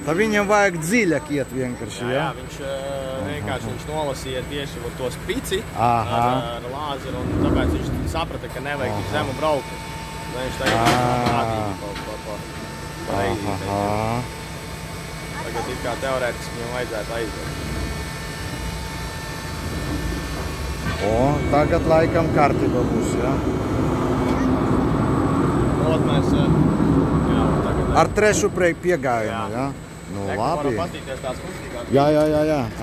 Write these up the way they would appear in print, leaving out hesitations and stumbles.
Tad viņam vajag dziļāk iet vienkārši, jā? Jā, viņš vienkārši nolasīja tieši to spici ar lāzeru, un tāpēc viņš saprata, ka nevajag tik zemu braukt. Viņš tagad rādīja pa reizī. Tagad it kā teorētiski viņam vajadzētu aiziet. O, tagad laikam kārtība būs, jā? Ot mēs, jā, tagad... Ar trešu piegājumu, jā? Nu, labi. Varam patīties tās kustīgās. Jā,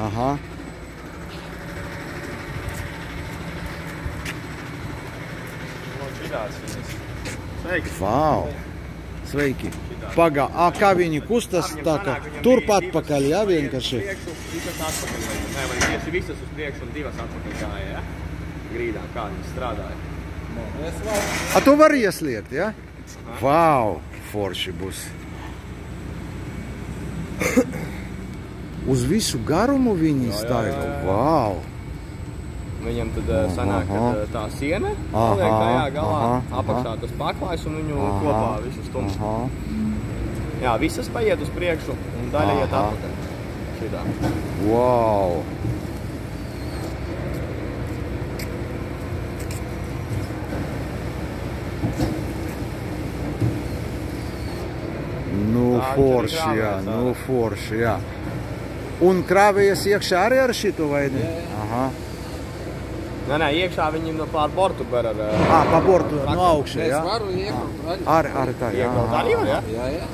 aha. Sveiki. Vau, sveiki. Pagā, kā viņi kustas tā kā turpat pakaļ, jā, vienkārši? Visas atpakaļ. Nē, man tieši visas uz priekšu un divas atpakaļ kāja, jā? Grīdā, kā viņas strādāja. A, tu vari iesliegt, jā? Vau, forši būs. Uz visu garumu viņi staigā. Vau! Viņam tad sanāk, ka tā siena paliek tajā galā, apakšā tas paklājs un viņu kopā visu stundu. Jā, visas paiet uz priekšu un daļa iet atpakaļ. Šitā. Vau! Nu, forši, jā. Un krāvējas iekšā arī ar šito vai ne? Aha. Nē, iekšā viņiem pār bortu ber ar... Pa bortu, no augšā, jā? Es varu iekļūt. Arī tā, jā. Iekļūt arī var, jā? Jā.